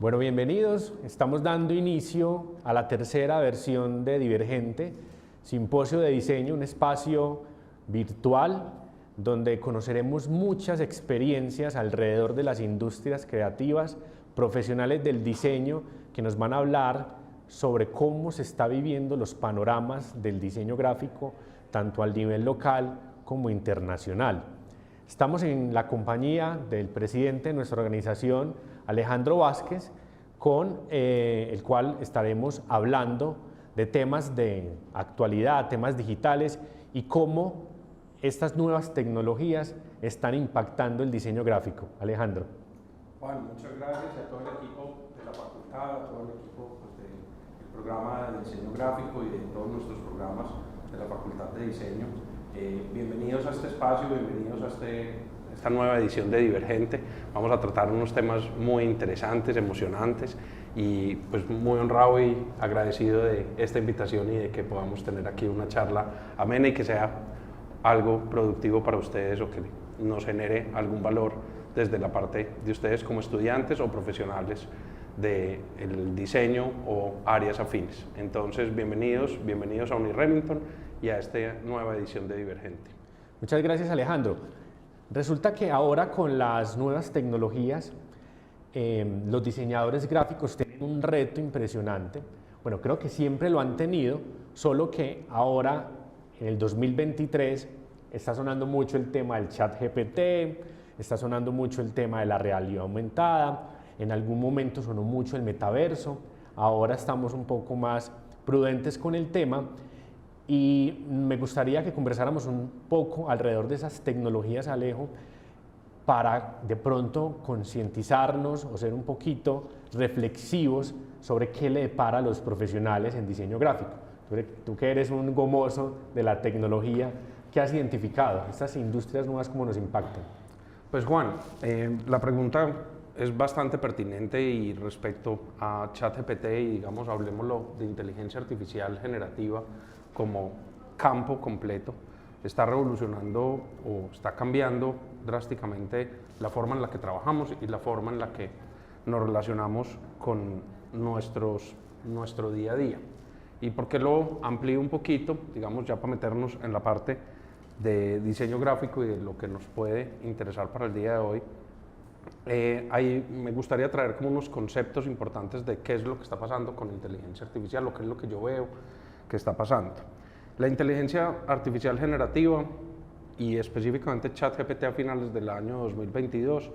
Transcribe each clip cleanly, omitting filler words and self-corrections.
Bueno, bienvenidos. Estamos dando inicio a la tercera versión de Divergente, Simposio de Diseño, un espacio virtual donde conoceremos muchas experiencias alrededor de las industrias creativas, profesionales del diseño que nos van a hablar sobre cómo se está viviendo los panoramas del diseño gráfico, tanto al nivel local como internacional. Estamos en la compañía del presidente de nuestra organización, Alejandro Vázquez, con el cual estaremos hablando de temas de actualidad, temas digitales y cómo estas nuevas tecnologías están impactando el diseño gráfico. Alejandro. Juan, muchas gracias a todo el equipo de la facultad, a todo el equipo del programa de diseño gráfico y de todos nuestros programas de la Facultad de Diseño. Bienvenidos a este espacio, bienvenidos a esta nueva edición de Divergente. Vamos a tratar unos temas muy interesantes, emocionantes y pues muy honrado y agradecido de esta invitación y de que podamos tener aquí una charla amena y que sea algo productivo para ustedes o que nos genere algún valor desde la parte de ustedes como estudiantes o profesionales del diseño o áreas afines. Entonces, bienvenidos a Uni Remington y a esta nueva edición de Divergente. Muchas gracias, Alejandro. Resulta que ahora con las nuevas tecnologías, los diseñadores gráficos tienen un reto impresionante. Bueno, creo que siempre lo han tenido, solo que ahora, en el 2023, está sonando mucho el tema del ChatGPT, está sonando mucho el tema de la realidad aumentada, en algún momento sonó mucho el metaverso, ahora estamos un poco más prudentes con el tema y me gustaría que conversáramos un poco alrededor de esas tecnologías, Alejo, para de pronto concientizarnos o ser un poquito reflexivos sobre qué le depara a los profesionales en diseño gráfico. Tú que eres un gomoso de la tecnología, ¿qué has identificado? Estas industrias nuevas, ¿cómo nos impactan? Pues Juan, la pregunta es bastante pertinente y respecto a ChatGPT y digamos, hablemoslo de inteligencia artificial generativa como campo completo, está revolucionando o está cambiando drásticamente la forma en la que trabajamos y la forma en la que nos relacionamos con nuestro día a día. ¿Y por qué lo amplío un poquito? Digamos, ya para meternos en la parte de diseño gráfico y de lo que nos puede interesar para el día de hoy. Ahí me gustaría traer como unos conceptos importantes de qué es lo que está pasando con la inteligencia artificial, lo que es lo que yo veo que está pasando. La inteligencia artificial generativa y específicamente ChatGPT a finales del año 2022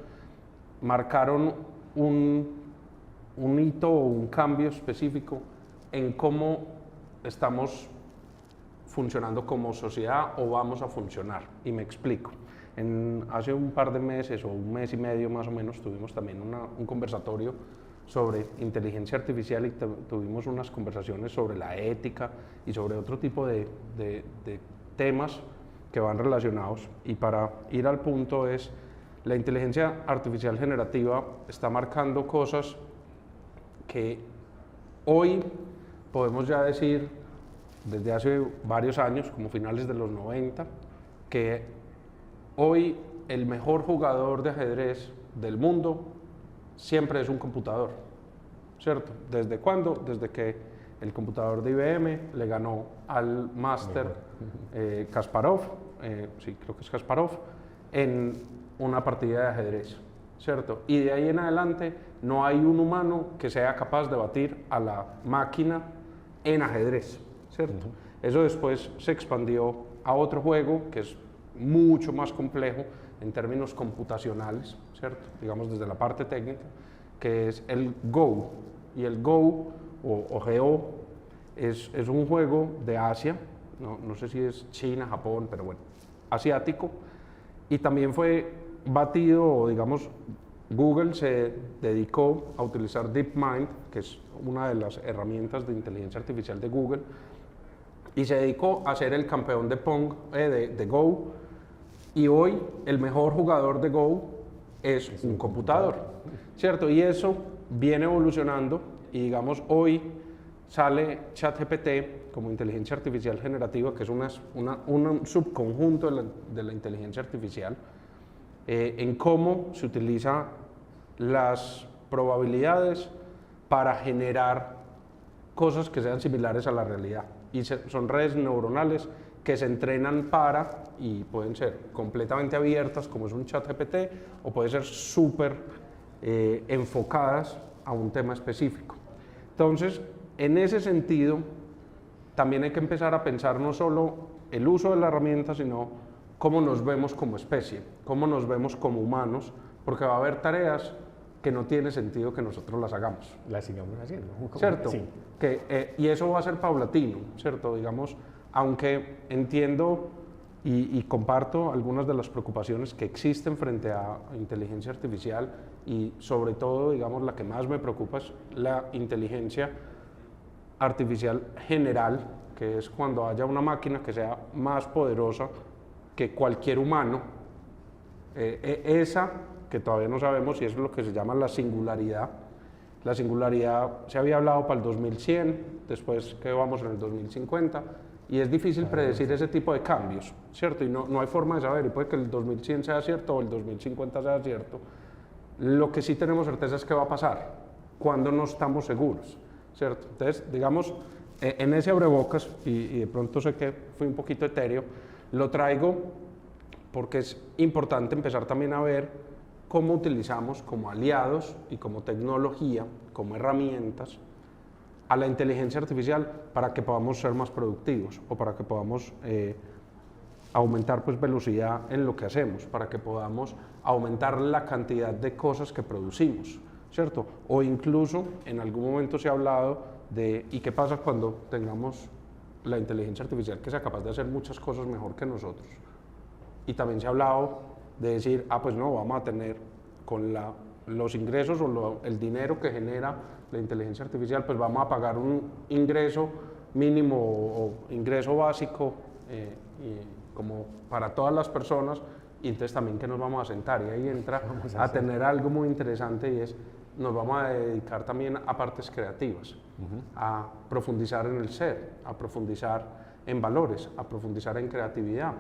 marcaron un hito o un cambio específico en cómo estamos funcionando como sociedad o vamos a funcionar. Y me explico. Hace un par de meses o un mes y medio más o menos tuvimos también un conversatorio sobre inteligencia artificial y tuvimos unas conversaciones sobre la ética y sobre otro tipo de temas que van relacionados. Y para ir al punto es, la inteligencia artificial generativa está marcando cosas que hoy podemos ya decir desde hace varios años, como finales de los 90, que hoy el mejor jugador de ajedrez del mundo siempre es un computador, ¿cierto? ¿Desde cuándo? Desde que el computador de IBM le ganó al máster Kasparov, sí, creo que es Kasparov, en una partida de ajedrez, ¿cierto? Y de ahí en adelante no hay un humano que sea capaz de batir a la máquina en ajedrez, ¿cierto? Eso después se expandió a otro juego que es mucho más complejo en términos computacionales, ¿cierto? Digamos desde la parte técnica, que es el Go. Y el Go o Go es un juego de Asia, no sé si es China, Japón, pero bueno, asiático, y también fue batido, o digamos, Google se dedicó a utilizar DeepMind, que es una de las herramientas de inteligencia artificial de Google, y se dedicó a ser el campeón de Pong, de Go, y hoy el mejor jugador de Go es un computador, ¿cierto? Y eso viene evolucionando y digamos hoy sale ChatGPT como inteligencia artificial generativa, que es un subconjunto de la inteligencia artificial, en cómo se utiliza las probabilidades para generar cosas que sean similares a la realidad. Y son redes neuronales que se entrenan para, y pueden ser completamente abiertas, como es un ChatGPT, o pueden ser súper enfocadas a un tema específico. Entonces, en ese sentido, también hay que empezar a pensar no solo el uso de la herramienta, sino cómo nos vemos como especie, cómo nos vemos como humanos, porque va a haber tareas que no tiene sentido que nosotros las hagamos. Las sigamos haciendo. ¿Cierto? Sí. Y eso va a ser paulatino, ¿cierto? Digamos, aunque entiendo y comparto algunas de las preocupaciones que existen frente a inteligencia artificial y sobre todo, digamos, la que más me preocupa es la inteligencia artificial general, que es cuando haya una máquina que sea más poderosa que cualquier humano, esa que todavía no sabemos si es lo que se llama la singularidad. La singularidad se había hablado para el 2100, después que vamos en el 2050, y es difícil predecir ese tipo de cambios, ¿cierto? Y no hay forma de saber, y puede que el 2100 sea cierto o el 2050 sea cierto. Lo que sí tenemos certeza es que va a pasar, cuando no estamos seguros, ¿cierto? Entonces, digamos, en ese abrebocas, y de pronto sé que fui un poquito etéreo, lo traigo porque es importante empezar también a ver cómo utilizamos como aliados y como tecnología, como herramientas, a la inteligencia artificial para que podamos ser más productivos o para que podamos aumentar pues, velocidad en lo que hacemos, para que podamos aumentar la cantidad de cosas que producimos, ¿cierto? O incluso en algún momento se ha hablado de ¿y qué pasa cuando tengamos la inteligencia artificial que sea capaz de hacer muchas cosas mejor que nosotros? Y también se ha hablado de decir, pues no, vamos a tener con los ingresos o el dinero que genera la inteligencia artificial, pues vamos a pagar un ingreso mínimo o ingreso básico como para todas las personas, y entonces también que nos vamos a sentar, y ahí entra a tener algo muy interesante, y es nos vamos a dedicar también a partes creativas, a profundizar en el ser, a profundizar en valores, a profundizar en creatividad,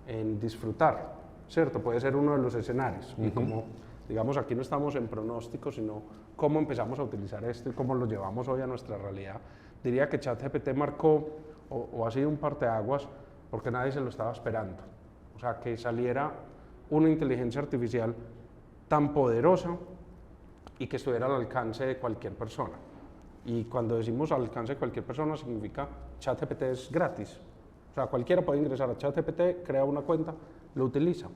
en disfrutar, ¿cierto? Puede ser uno de los escenarios. Y como, digamos, aquí no estamos en pronóstico, sino cómo empezamos a utilizar esto y cómo lo llevamos hoy a nuestra realidad. Diría que ChatGPT marcó o ha sido un parteaguas porque nadie se lo estaba esperando. O sea, que saliera una inteligencia artificial tan poderosa y que estuviera al alcance de cualquier persona. Y cuando decimos al alcance de cualquier persona, significa ChatGPT es gratis. O sea, cualquiera puede ingresar a ChatGPT, crea una cuenta, lo utiliza,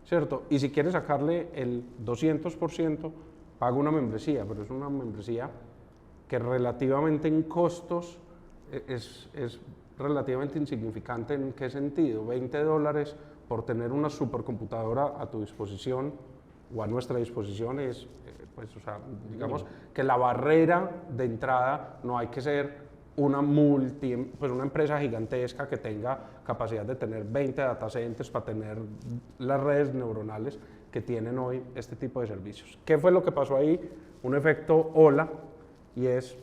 ¿cierto? Y si quiere sacarle el 200%, paga una membresía, pero es una membresía que relativamente en costos es relativamente insignificante. ¿En qué sentido? $20 por tener una supercomputadora a tu disposición o a nuestra disposición es, pues, o sea, digamos que la barrera de entrada no hay que ser una empresa gigantesca que tenga capacidad de tener 20 data centers para tener las redes neuronales que tienen hoy este tipo de servicios. ¿Qué fue lo que pasó ahí? Un efecto ola, y es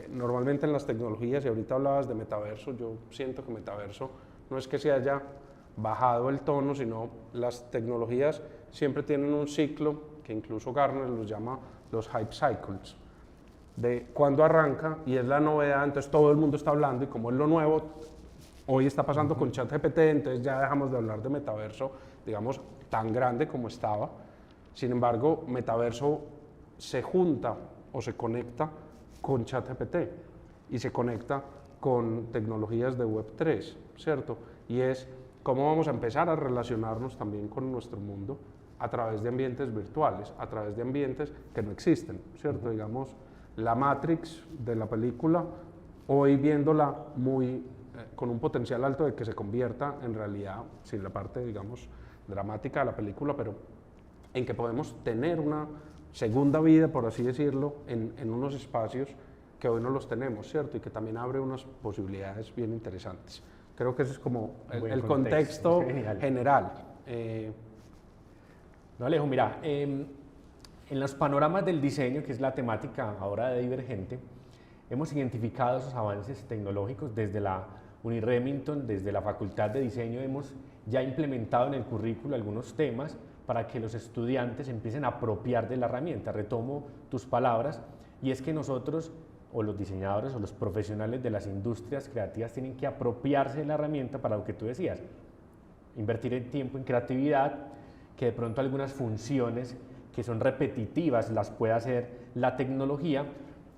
normalmente en las tecnologías, y ahorita hablabas de metaverso, yo siento que metaverso no es que se haya bajado el tono, sino las tecnologías siempre tienen un ciclo que incluso Gartner los llama los hype cycles, de cuando arranca y es la novedad, entonces todo el mundo está hablando, y como es lo nuevo, hoy está pasando con ChatGPT, entonces ya dejamos de hablar de metaverso, digamos, tan grande como estaba. Sin embargo, metaverso se junta o se conecta con ChatGPT y se conecta con tecnologías de Web3, ¿cierto? Y es cómo vamos a empezar a relacionarnos también con nuestro mundo a través de ambientes virtuales, a través de ambientes que no existen, ¿cierto? Digamos, la Matrix de la película, hoy viéndola con un potencial alto de que se convierta en realidad, sin la parte, digamos, dramática de la película, pero en que podemos tener una segunda vida, por así decirlo, en unos espacios que hoy no los tenemos, ¿cierto? Y que también abre unas posibilidades bien interesantes. Creo que ese es como el contexto general. No, Alejo, mira, en los panoramas del diseño, que es la temática ahora de Divergente, hemos identificado esos avances tecnológicos desde la Uniremington, desde la Facultad de Diseño hemos ya implementado en el currículo algunos temas para que los estudiantes empiecen a apropiar de la herramienta. Retomo tus palabras, y es que nosotros, o los diseñadores o los profesionales de las industrias creativas, tienen que apropiarse de la herramienta para lo que tú decías, invertir el tiempo en creatividad, que de pronto algunas funciones que son repetitivas las pueda hacer la tecnología.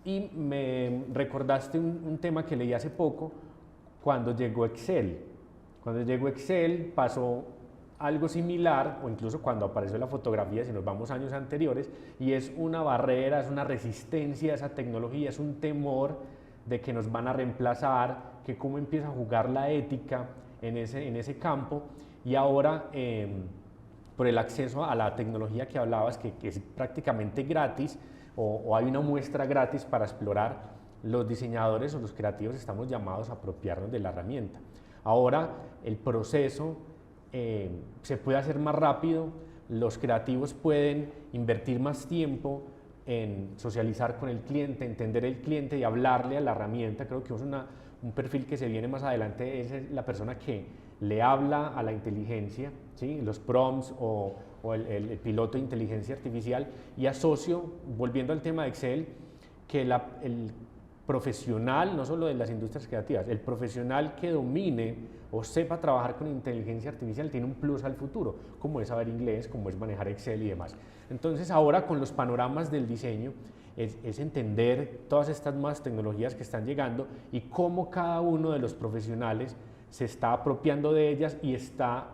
Y me recordaste un tema que leí hace poco, cuando llegó Excel. Cuando llegó Excel pasó algo similar, o incluso cuando apareció la fotografía, si nos vamos años anteriores, y es una barrera, es una resistencia a esa tecnología, es un temor de que nos van a reemplazar, que cómo empieza a jugar la ética en ese campo. Y ahora, por el acceso a la tecnología que hablabas, que es prácticamente gratis, o hay una muestra gratis para explorar, los diseñadores o los creativos estamos llamados a apropiarnos de la herramienta. Ahora el proceso se puede hacer más rápido, los creativos pueden invertir más tiempo en socializar con el cliente, entender el cliente y hablarle a la herramienta. Creo que es un perfil que se viene más adelante, es la persona que le habla a la inteligencia, ¿sí? Los prompts o el piloto de inteligencia artificial, y asocio, volviendo al tema de Excel, que el profesional, no solo de las industrias creativas, el profesional que domine o sepa trabajar con inteligencia artificial tiene un plus al futuro, como es saber inglés, como es manejar Excel y demás. Entonces ahora con los panoramas del diseño es entender todas estas nuevas tecnologías que están llegando y cómo cada uno de los profesionales se está apropiando de ellas y está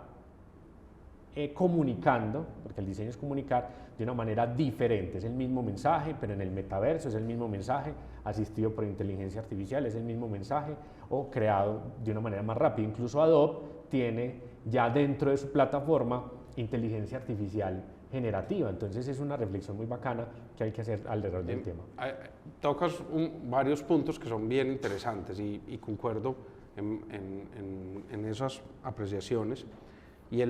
comunicando, porque el diseño es comunicar de una manera diferente. Es el mismo mensaje, pero en el metaverso es el mismo mensaje, asistido por inteligencia artificial, es el mismo mensaje, o creado de una manera más rápida. Incluso Adobe tiene ya dentro de su plataforma inteligencia artificial generativa. Entonces es una reflexión muy bacana que hay que hacer alrededor del tema. Tocas varios puntos que son bien interesantes y concuerdo en esas apreciaciones. Y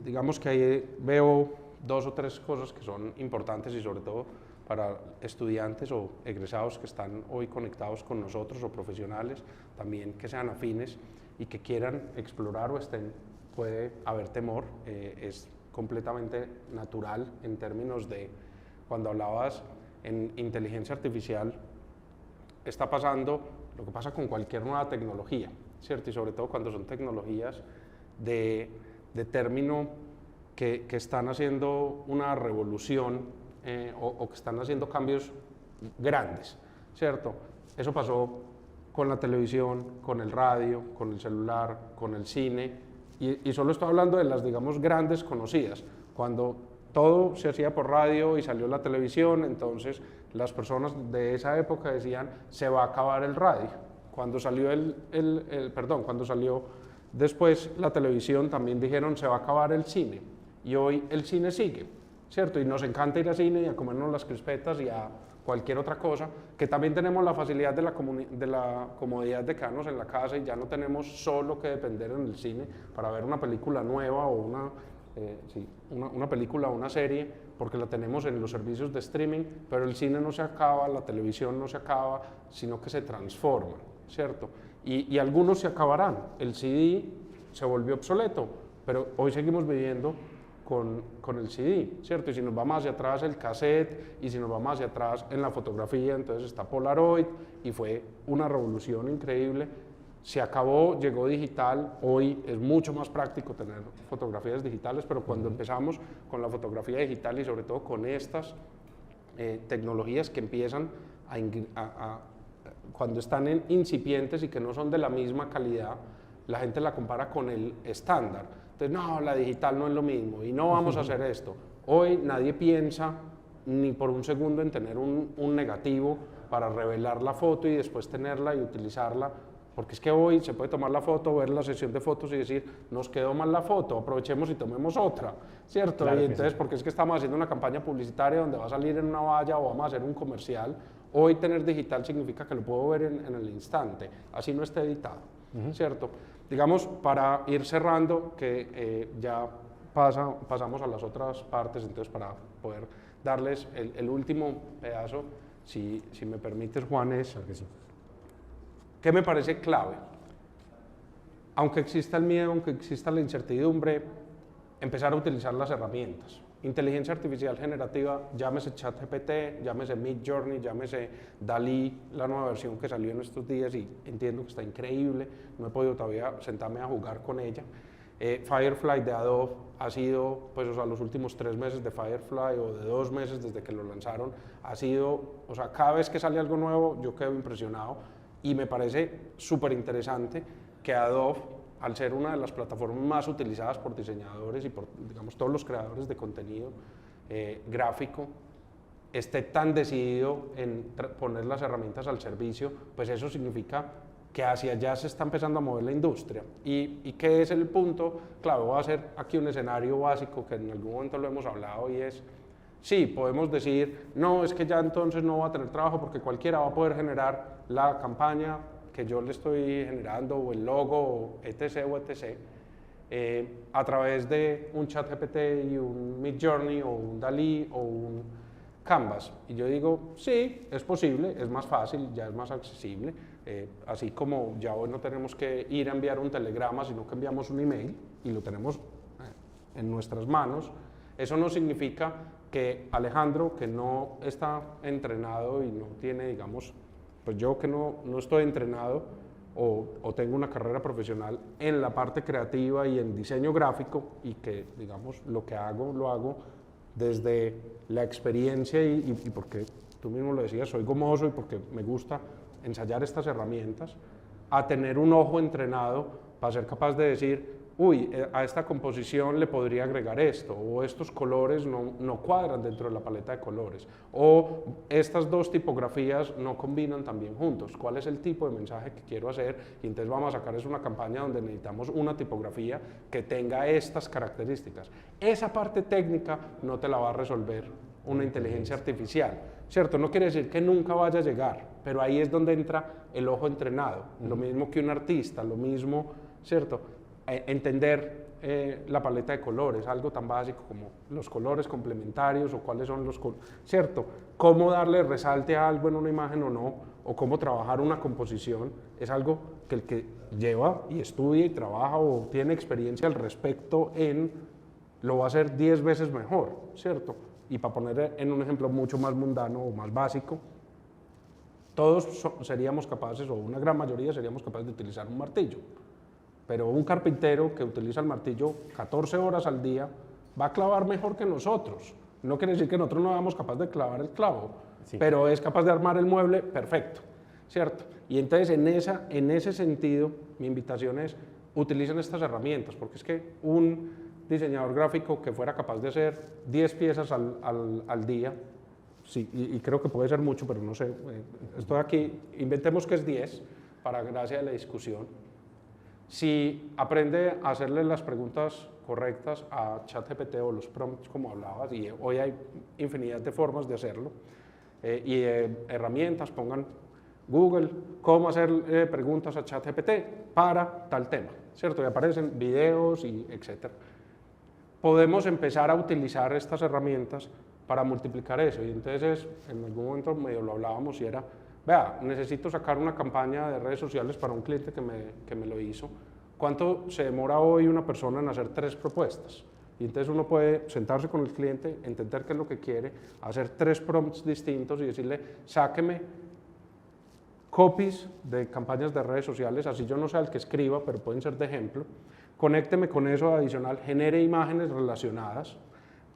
digamos que ahí veo dos o tres cosas que son importantes, y sobre todo para estudiantes o egresados que están hoy conectados con nosotros, o profesionales también que sean afines y que quieran explorar o puede haber temor, es completamente natural en términos de, cuando hablabas en inteligencia artificial, está pasando lo que pasa con cualquier nueva tecnología, ¿cierto? Y sobre todo cuando son tecnologías de término que están haciendo una revolución o que están haciendo cambios grandes, ¿cierto? Eso pasó con la televisión, con el radio, con el celular, con el cine, y solo estoy hablando de las, digamos, grandes conocidas. Cuando todo se hacía por radio y salió la televisión, entonces las personas de esa época decían, se va a acabar el radio. Cuando salió cuando salió después la televisión, también dijeron, se va a acabar el cine. Y hoy el cine sigue, ¿cierto? Y nos encanta ir al cine y a comernos las crispetas y a cualquier otra cosa, que también tenemos la facilidad de la comodidad de quedarnos en la casa, y ya no tenemos solo que depender en el cine para ver una película nueva o una película o una serie, porque la tenemos en los servicios de streaming, pero el cine no se acaba, la televisión no se acaba, sino que se transforma, ¿cierto? Y algunos se acabarán. El CD se volvió obsoleto, pero hoy seguimos viviendo con el CD, ¿cierto? Y si nos vamos hacia atrás, el cassette, y si nos vamos hacia atrás en la fotografía, entonces está Polaroid, y fue una revolución increíble. Se acabó, llegó digital, hoy es mucho más práctico tener fotografías digitales, pero cuando empezamos con la fotografía digital y sobre todo con estas tecnologías que empiezan cuando están incipientes y que no son de la misma calidad, la gente la compara con el estándar. Entonces, no, la digital no es lo mismo y no vamos a hacer esto. Hoy nadie piensa ni por un segundo en tener un negativo para revelar la foto y después tenerla y utilizarla, porque es que hoy se puede tomar la foto, ver la sesión de fotos y decir, nos quedó mal la foto, aprovechemos y tomemos otra, ¿cierto? Claro, y entonces, sí, porque es que estamos haciendo una campaña publicitaria donde va a salir en una valla o vamos a hacer un comercial. Hoy tener digital significa que lo puedo ver en el instante, así no esté editado, ¿cierto? Digamos, para ir cerrando, que ya pasamos a las otras partes, entonces para poder darles el último pedazo, si me permites, Juan, Claro que sí. ¿Qué me parece clave? Aunque exista el miedo, aunque exista la incertidumbre, empezar a utilizar las herramientas. inteligencia artificial generativa, llámese ChatGPT, llámese Midjourney, llámese DALL-E, la nueva versión que salió en estos días y entiendo que está increíble, no he podido todavía sentarme a jugar con ella. Firefly de Adobe ha sido, pues, o sea, los últimos 3 meses de Firefly o de 2 meses desde que lo lanzaron, ha sido, o sea, cada vez que sale algo nuevo yo quedo impresionado y me parece súper interesante que Adobe, al ser una de las plataformas más utilizadas por diseñadores y por, digamos, todos los creadores de contenido gráfico, esté tan decidido en poner las herramientas al servicio, pues eso significa que hacia allá se está empezando a mover la industria. ¿Y qué es el punto? Claro, voy a hacer aquí un escenario básico que en algún momento lo hemos hablado y es, sí, podemos decir, no, es que ya entonces no va a tener trabajo porque cualquiera va a poder generar la campaña que yo le estoy generando o el logo, o etc. o etc. A través de un ChatGPT y un Midjourney o un DALL-E o un Canvas. Y yo digo, sí, es posible, es más fácil, ya es más accesible. Así como ya hoy no tenemos que ir a enviar un telegrama, sino que enviamos un email y lo tenemos en nuestras manos. Eso no significa que Alejandro, que no está entrenado y no tiene, digamos, pues yo que no estoy entrenado o tengo una carrera profesional en la parte creativa y en diseño gráfico y que, digamos, lo que hago, lo hago desde la experiencia y porque tú mismo lo decías, soy gomoso y porque me gusta ensayar estas herramientas, a tener un ojo entrenado para ser capaz de decir, uy, a esta composición le podría agregar esto, o estos colores no cuadran dentro de la paleta de colores, o estas dos tipografías no combinan tan bien juntos. ¿Cuál es el tipo de mensaje que quiero hacer? Y entonces vamos a sacar una campaña donde necesitamos una tipografía que tenga estas características. Esa parte técnica no te la va a resolver una inteligencia artificial, ¿cierto? No quiere decir que nunca vaya a llegar, pero ahí es donde entra el ojo entrenado, lo mismo que un artista, lo mismo, ¿cierto? Entender la paleta de colores, algo tan básico como los colores complementarios o cuáles son los colores, ¿cierto? Cómo darle resalte a algo en una imagen o no, o cómo trabajar una composición, es algo que el que lleva y estudia y trabaja o tiene experiencia al respecto lo va a hacer 10 veces mejor, ¿cierto? Y para poner en un ejemplo mucho más mundano o más básico, todos seríamos capaces, o una gran mayoría seríamos capaces de utilizar un martillo, pero un carpintero que utiliza el martillo 14 horas al día va a clavar mejor que nosotros. No quiere decir que nosotros no seamos capaces de clavar el clavo, sí, pero es capaz de armar el mueble perfecto, ¿cierto? Y entonces en ese sentido mi invitación es, utilicen estas herramientas, porque es que un diseñador gráfico que fuera capaz de hacer 10 piezas al día, sí, y creo que puede ser mucho, pero no sé, estoy aquí, inventemos que es 10, para gracia de la discusión. Si aprende a hacerle las preguntas correctas a ChatGPT o los prompts como hablabas, y hoy hay infinidad de formas de hacerlo, y herramientas, pongan Google, cómo hacer preguntas a ChatGPT para tal tema, ¿cierto? Y aparecen videos y etcétera. Podemos empezar a utilizar estas herramientas para multiplicar eso, y entonces en algún momento medio lo hablábamos y era, vea, necesito sacar una campaña de redes sociales para un cliente que me lo hizo. ¿Cuánto se demora hoy una persona en hacer 3 propuestas? Y entonces uno puede sentarse con el cliente, entender qué es lo que quiere, hacer 3 prompts distintos y decirle, sáqueme copies de campañas de redes sociales, así yo no sea el que escriba, pero pueden ser de ejemplo, conécteme con eso adicional, genere imágenes relacionadas.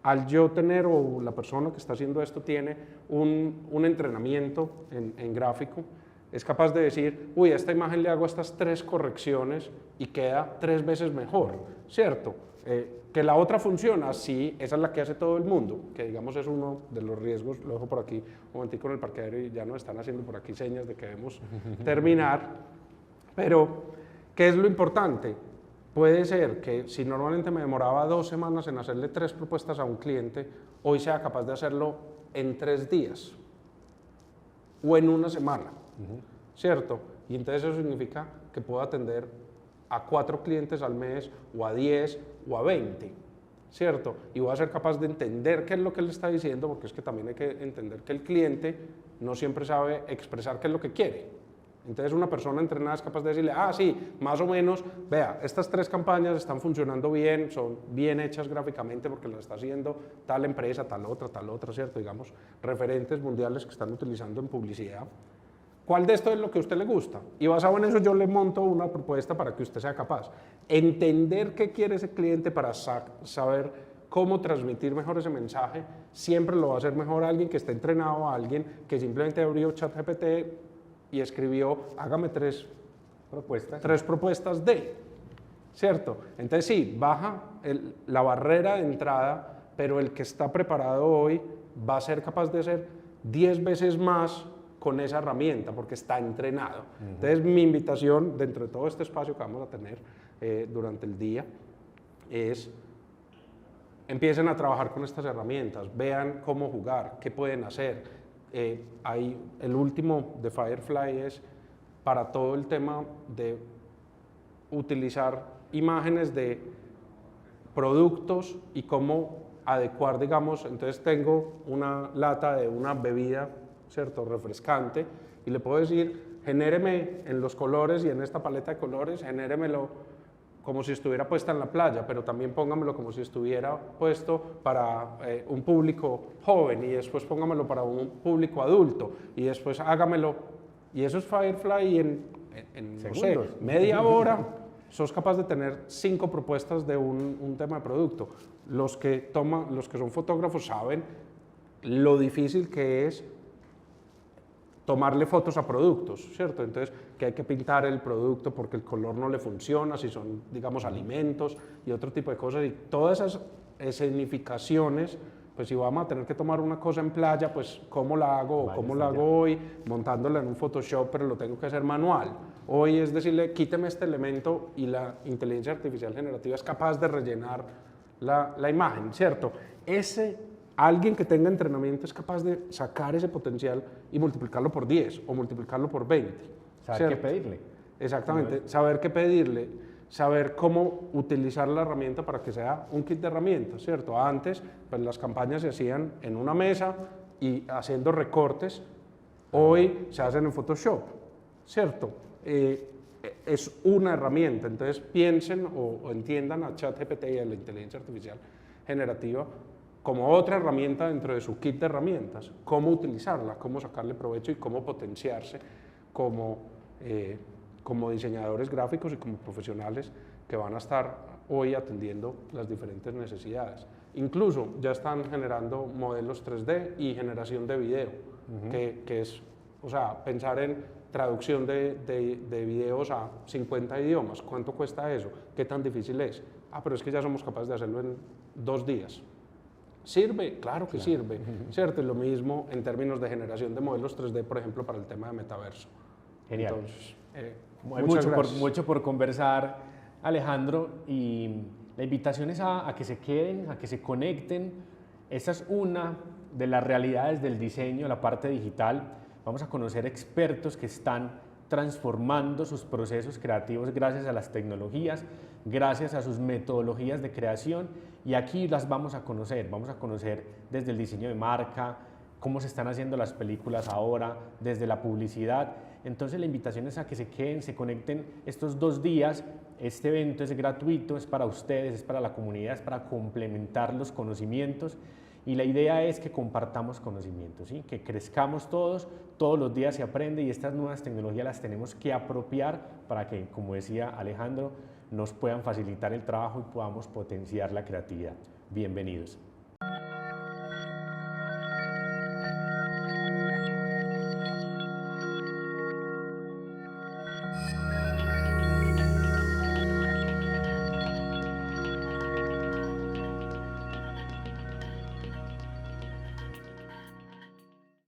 Al yo tener, o la persona que está haciendo esto tiene un entrenamiento en gráfico, es capaz de decir, uy, a esta imagen le hago estas 3 correcciones y queda 3 veces mejor, ¿cierto? Que la otra funciona, sí, esa es la que hace todo el mundo, que digamos es uno de los riesgos, lo dejo por aquí un momentico en el parqueadero y ya nos están haciendo por aquí señas de que debemos terminar, pero ¿qué es lo importante? Puede ser que si normalmente me demoraba 2 semanas en hacerle 3 propuestas a un cliente, hoy sea capaz de hacerlo en 3 días o en una semana, ¿cierto? Y entonces eso significa que puedo atender a 4 clientes al mes o a 10 o a 20, ¿cierto? Y voy a ser capaz de entender qué es lo que él está diciendo, porque es que también hay que entender que el cliente no siempre sabe expresar qué es lo que quiere. Entonces una persona entrenada es capaz de decirle, ah, sí, más o menos, vea, estas 3 campañas están funcionando bien, son bien hechas gráficamente porque las está haciendo tal empresa, tal otra, ¿cierto? Digamos, referentes mundiales que están utilizando en publicidad. ¿Cuál de esto es lo que a usted le gusta? Y basado en eso yo le monto una propuesta para que usted sea capaz. Entender qué quiere ese cliente para saber cómo transmitir mejor ese mensaje, siempre lo va a hacer mejor alguien que esté entrenado a alguien que simplemente abrió ChatGPT y escribió, hágame 3 propuestas de, ¿cierto? Entonces sí, baja la barrera de entrada, pero el que está preparado hoy va a ser capaz de hacer 10 veces más con esa herramienta porque está entrenado. Entonces mi invitación dentro de todo este espacio que vamos a tener durante el día es empiecen a trabajar con estas herramientas, vean cómo jugar, qué pueden hacer. El último de Firefly es para todo el tema de utilizar imágenes de productos y cómo adecuar, digamos, entonces tengo una lata de una bebida, ¿cierto?, refrescante, y le puedo decir, genéreme en los colores y en esta paleta de colores, genéremelo como si estuviera puesta en la playa, pero también póngamelo como si estuviera puesto para un público joven, y después póngamelo para un público adulto, y después hágamelo, y eso es Firefly, y en no sé, media hora sos capaz de tener 5 propuestas de un tema de producto. Los que son fotógrafos saben lo difícil que es tomarle fotos a productos, ¿cierto? Entonces, que hay que pintar el producto porque el color no le funciona, si son, digamos, alimentos y otro tipo de cosas, y todas esas escenificaciones, pues si vamos a tener que tomar una cosa en playa, pues ¿cómo la hago? O ¿cómo la hago hoy? Montándola en un Photoshop, pero lo tengo que hacer manual. Hoy es decirle, quíteme este elemento, y la inteligencia artificial generativa es capaz de rellenar la imagen, ¿cierto? Alguien que tenga entrenamiento es capaz de sacar ese potencial y multiplicarlo por 10 o multiplicarlo por 20. Saber qué pedirle. Exactamente, saber qué pedirle, saber cómo utilizar la herramienta para que sea un kit de herramientas, ¿cierto? Antes, pues las campañas se hacían en una mesa y haciendo recortes, hoy se hacen en Photoshop, ¿cierto? Es una herramienta, entonces piensen o entiendan a ChatGPT y a la inteligencia artificial generativa como otra herramienta dentro de su kit de herramientas, cómo utilizarla, cómo sacarle provecho y cómo potenciarse como diseñadores gráficos y como profesionales que van a estar hoy atendiendo las diferentes necesidades. Incluso ya están generando modelos 3D y generación de video, que es, o sea, pensar en traducción de videos a 50 idiomas. ¿Cuánto cuesta eso? ¿Qué tan difícil es? Ah, pero es que ya somos capaces de hacerlo en 2 días. ¿Sirve? Claro que sirve, ¿cierto? Y lo mismo en términos de generación de modelos 3D, por ejemplo, para el tema de metaverso. Genial. Entonces, hay mucho por conversar, Alejandro, y la invitación es a que se queden, a que se conecten. Esta es una de las realidades del diseño, la parte digital. Vamos a conocer expertos que están transformando sus procesos creativos gracias a las tecnologías, gracias a sus metodologías de creación, y aquí las vamos a conocer desde el diseño de marca, cómo se están haciendo las películas ahora, desde la publicidad. Entonces la invitación es a que se queden, se conecten estos 2 días. Este evento es gratuito, es para ustedes, es para la comunidad, es para complementar los conocimientos, y la idea es que compartamos conocimientos, ¿sí? Que crezcamos todos los días se aprende, y estas nuevas tecnologías las tenemos que apropiar para que, como decía Alejandro, nos puedan facilitar el trabajo y podamos potenciar la creatividad. Bienvenidos.